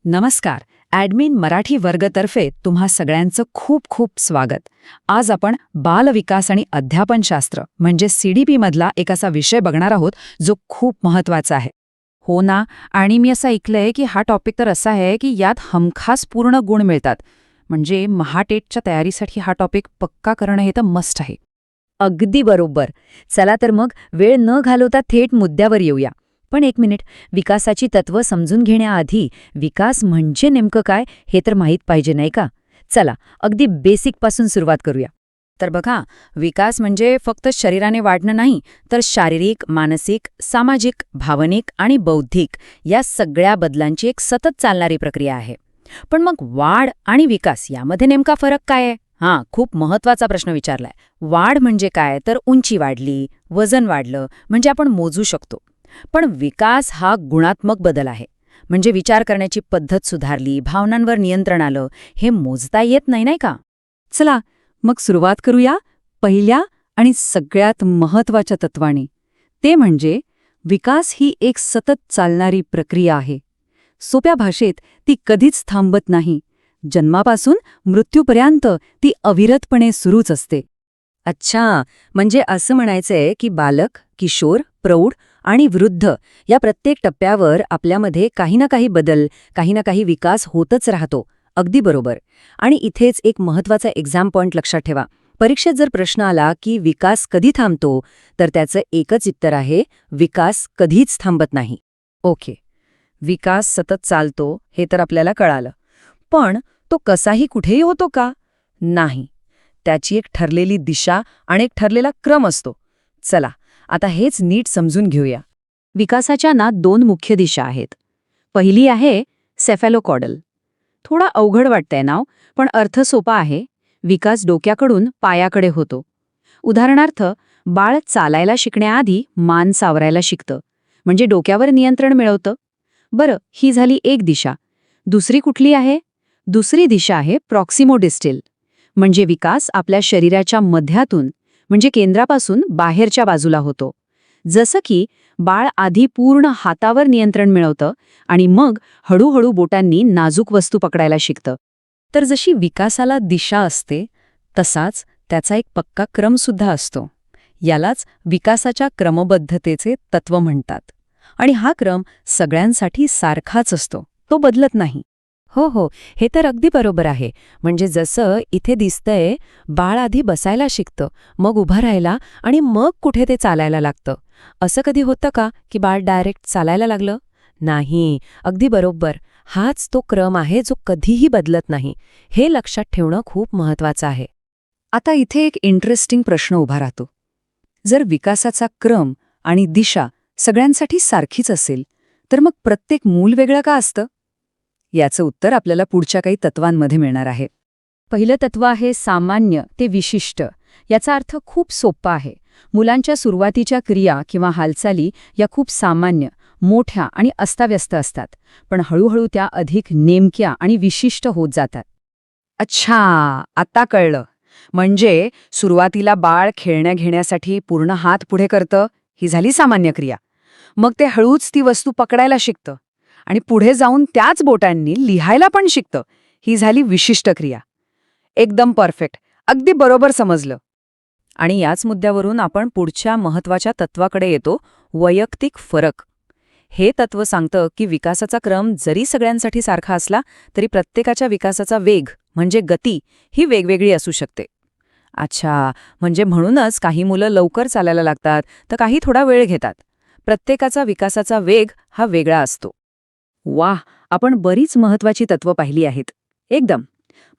नमस्कार. ॲडमिन मराठी वर्गतर्फे तुम्हा सगळ्यांचं खूप खूप स्वागत. आज आपण बालविकास आणि अध्यापनशास्त्र म्हणजे CDP मधला एक असा विषय बघणार आहोत जो खूप महत्वाचा आहे. हो ना. आणि मी असं ऐकलंय की हा टॉपिक तर असा आहे की यात हमखास पूर्ण गुण मिळतात. म्हणजे महाटेटच्या तयारीसाठी हा टॉपिक पक्का करणं हे तर मस्ट आहे. अगदी बरोबर. चला तर मग वेळ न घालवता थेट मुद्द्यावर येऊया. पण एक मिनिट, विकासाची तत्त्व समजून घेण्याआधी विकास म्हणजे नेमकं काय हे तर माहीत पाहिजे नाही का? चला अगदी बेसिकपासून सुरुवात करूया. तर बघा, विकास म्हणजे फक्त शरीराने वाढणं नाही, तर शारीरिक, मानसिक, सामाजिक, भावनिक आणि बौद्धिक या सगळ्या बदलांची एक सतत चालणारी प्रक्रिया आहे. पण मग वाढ आणि विकास यामध्ये नेमका फरक काय आहे? खूप महत्वाचा प्रश्न विचारलाय. वाढ म्हणजे काय? तर उंची वाढली, वजन वाढलं म्हणजे आपण मोजू शकतो. पण विकास हा गुणात्मक बदल आहे. म्हणजे विचार करण्याची पद्धत सुधारली, भावनांवर नियंत्रण आलं, हे मोजता येत नाही, नाही का? चला मग सुरुवात करूया पहिल्या आणि सगळ्यात महत्वाच्या तत्वाने. ते म्हणजे विकास ही एक सतत चालणारी प्रक्रिया आहे. सोप्या भाषेत ती कधीच थांबत नाही. जन्मापासून मृत्यूपर्यंत ती अविरतपणे सुरूच असते. अच्छा, म्हणजे असं म्हणायचंय की बालक, किशोर, प्रौढ आणि वृद्ध या प्रत्येक टप्प्यावर आपल्यामध्ये काही ना काही बदल, काही ना काही विकास होतच राहतो. अगदी बरोबर. आणि इथेच एक महत्वाचा एक्झाम पॉइंट लक्षात ठेवा. परीक्षेत जर प्रश्न आला की विकास कधी थांबतो, तर त्याचं एकच उत्तर आहे, विकास कधीच थांबत नाही. ओके, विकास सतत चालतो हे तर आपल्याला कळालं. पण तो कसाही कुठेही होतो का? नाही. त्याची एक ठरलेली दिशा आणि एक ठरलेला क्रम असतो. चला आता हेच नीट समजून घेऊया. विकासाच्या ना 2 मुख्य दिशा आहेत. पहिली आहे सेफॅलोकॉडल. थोडा अवघड वाटतंय नाव, पण अर्थ सोपा आहे. विकास डोक्याकडून पायाकडे होतो. उदाहरणार्थ, बाळ चालायला शिकण्याआधी मान सावरायला शिकतं, म्हणजे डोक्यावर नियंत्रण मिळवतं. बरं, ही झाली एक दिशा. दुसरी कुठली आहे? दुसरी दिशा आहे प्रॉक्सिमोडिस्टल. म्हणजे विकास आपल्या शरीराच्या मध्यातून, म्हणजे केंद्रापासून बाहेरच्या बाजूला होतो. जसं की बाळ आधी पूर्ण हातावर नियंत्रण मिळवतं आणि मग हळूहळू बोटांनी नाजूक वस्तू पकडायला शिकतं. तर जशी विकासाला दिशा असते, तसाच त्याचा एक पक्का क्रमसुद्धा असतो. यालाच विकासाच्या क्रमबद्धतेचे तत्व म्हणतात. आणि हा क्रम सगळ्यांसाठी सारखाच असतो, तो बदलत नाही. हो, हे तर अगदी बरोबर आहे. म्हणजे जसं इथे दिसतंय, बाळ आधी बसायला शिकतं, मग उभं राहायला आणि मग कुठे ते चालायला लागतं. असं कधी होतं का की बाळ डायरेक्ट चालायला लागलं? नाही, अगदी बरोबर. हाच तो क्रम आहे जो कधीही बदलत नाही. हे लक्षात ठेवणं खूप महत्वाचं आहे. आता इथे एक इंटरेस्टिंग प्रश्न उभा राहतो. जर विकासाचा क्रम आणि दिशा सगळ्यांसाठी सारखीच असेल, तर मग प्रत्येक मूल वेगळं का असतं? याचं उत्तर आपल्याला पुढच्या काही तत्वांमध्ये मिळणार आहे. पहिलं तत्व आहे सामान्य ते विशिष्ट. याचा अर्थ खूप सोपा आहे. मुलांच्या सुरुवातीच्या क्रिया किंवा हालचाली या खूप सामान्य, मोठ्या आणि अस्ताव्यस्त असतात. पण हळूहळू त्या अधिक नेमक्या आणि विशिष्ट होत जातात. अच्छा, आता कळलं. म्हणजे सुरुवातीला बाळ खेळण्या घेण्यासाठी पूर्ण हात पुढे करतं, ही झाली सामान्य क्रिया. मग ते हळूच ती वस्तू पकडायला शिकतं आणि पुढे जाऊन त्याच बोटांनी लिहायला पण शिकतं, ही झाली विशिष्ट क्रिया. एकदम परफेक्ट, अगदी बरोबर समजलं. आणि याच मुद्द्यावरून आपण पुढच्या महत्वाच्या तत्वाकडे येतो, वैयक्तिक फरक. हे तत्व सांगतं की विकासाचा क्रम जरी सगळ्यांसाठी सारखा असला, तरी प्रत्येकाच्या विकासाचा वेग म्हणजे गती ही वेगवेगळी असू शकते. अच्छा, म्हणजे म्हणूनच काही मुलं लवकर चालायला लागतात, तर काही थोडा वेळ घेतात. प्रत्येकाचा विकासाचा वेग हा वेगळा असतो. वाह, आपण बरीच महत्वाची तत्व पाहिली आहेत. एकदम.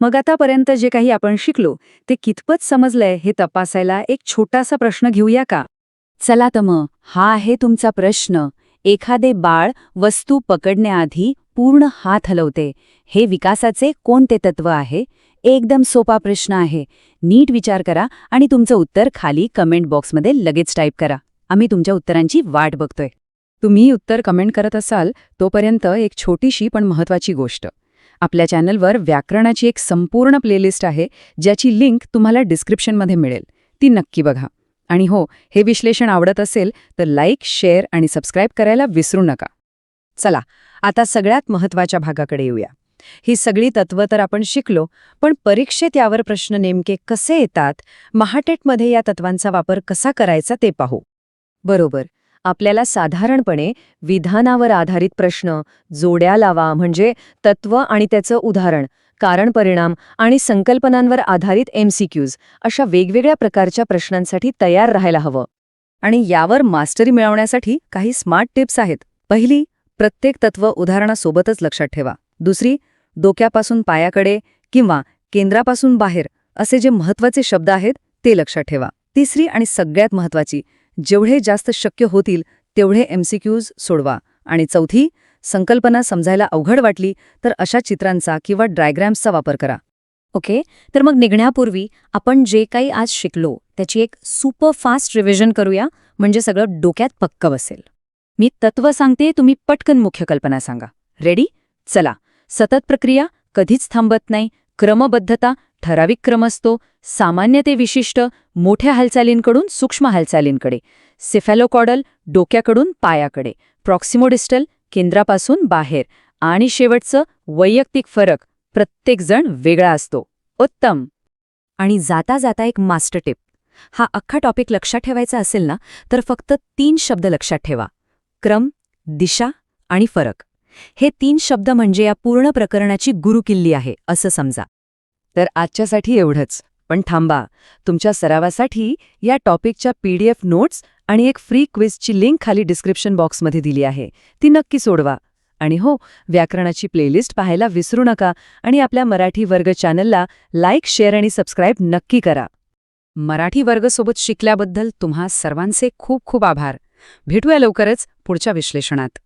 मग आतापर्यंत जे काही आपण शिकलो ते कितपत समजलंय हे तपासायला एक छोटासा प्रश्न घेऊया का? चला तर मग, हा आहे तुमचा प्रश्न. एखादे बाळ वस्तू पकडण्याआधी पूर्ण हात हलवते. हे विकासाचे कोणते तत्व आहे? एकदम सोपा प्रश्न आहे. नीट विचार करा आणि तुमचं उत्तर खाली कमेंट बॉक्समध्ये लगेच टाईप करा. आम्ही तुमच्या उत्तरांची वाट बघतोय. तुम्ही उत्तर कमेंट करत असाल तोपर्यंत एक छोटीशी पण महत्वाची गोष्ट. आपल्या चॅनलवर व्याकरणाची एक संपूर्ण प्लेलिस्ट आहे, ज्याची लिंक तुम्हाला डिस्क्रिप्शनमध्ये मिळेल. ती नक्की बघा. आणि हो, हे विश्लेषण आवडत असेल तर लाईक, शेअर आणि सबस्क्राईब करायला विसरू नका. चला आता सगळ्यात महत्वाच्या भागाकडे येऊया. ही सगळी तत्वं तर आपण शिकलो, पण परीक्षेत यावर प्रश्न नेमके कसे येतात, महाटेटमध्ये या तत्वांचा वापर कसा करायचा ते पाहू. बरोबर. आपल्याला साधारणपणे विधानावर आधारित प्रश्न, जोड्या लावा म्हणजे तत्व आणि त्याचं उदाहरण, कारण परिणाम आणि संकल्पनांवर आधारित MCQs अशा वेगवेगळ्या प्रकारच्या प्रश्नांसाठी तयार राहायला हवं. आणि यावर मास्टरी मिळवण्यासाठी काही स्मार्ट टिप्स आहेत. पहिली, प्रत्येक तत्व उदाहरणासोबतच लक्षात ठेवा. दुसरी, डोक्यापासून पायाकडे किंवा केंद्रापासून बाहेर असे जे महत्वाचे शब्द आहेत ते लक्षात ठेवा. तिसरी आणि सगळ्यात महत्वाची, जेवढे जास्त शक्य होतील तेवढे MCQs सोडवा. आणि चौथी, संकल्पना समजायला अवघड वाटली तर अशा चित्रांचा किंवा डायग्रॅम्सचा वापर करा. ओके, तर मग निघण्यापूर्वी आपण जे काही आज शिकलो त्याची एक सुपर फास्ट रिव्हिजन करूया, म्हणजे सगळं डोक्यात पक्क बसेल. मी तत्व सांगते, तुम्ही पटकन मुख्य कल्पना सांगा. रेडी? चला. सतत प्रक्रिया, कधीच थांबत नाही, क्रमबद्धता, ठराविक क्रम असतो, सामान्य ते विशिष्ट, मोठ्या हालचालींकडून सूक्ष्म हालचालींकडे, सेफॅलोकॉडल, डोक्याकडून पायाकडे, प्रॉक्सिमोडिस्टल, केंद्रापासून बाहेर, आणि शेवटचं वैयक्तिक फरक, प्रत्येकजण वेगळा असतो. उत्तम. आणि जाता जाता एक मास्टर टिप. हा अख्खा टॉपिक लक्षात ठेवायचा असेल ना, तर फक्त 3 शब्द लक्षात ठेवा: क्रम, दिशा आणि फरक. हे 3 शब्द म्हणजे या पूर्ण प्रकरणाची गुरुकिल्ली आहे असं समजा. तर आजच्यासाठी एवढंच. पण थांबा, तुमच्या सरावासाठी या टॉपिकच्या PDF नोट्स आणि एक फ्री क्विजची लिंक खाली डिस्क्रिप्शन बॉक्समध्ये दिली आहे. ती नक्की सोडवा. आणि हो, व्याकरणाची प्लेलिस्ट पाहायला विसरू नका आणि आपल्या मराठी वर्ग चॅनलला लाईक, शेअर आणि सबस्क्राईब नक्की करा. मराठी वर्गसोबत शिकल्याबद्दल तुम्हा सर्वांचे खूप खूप आभार. भेटूया लवकरच पुढच्या विश्लेषणात.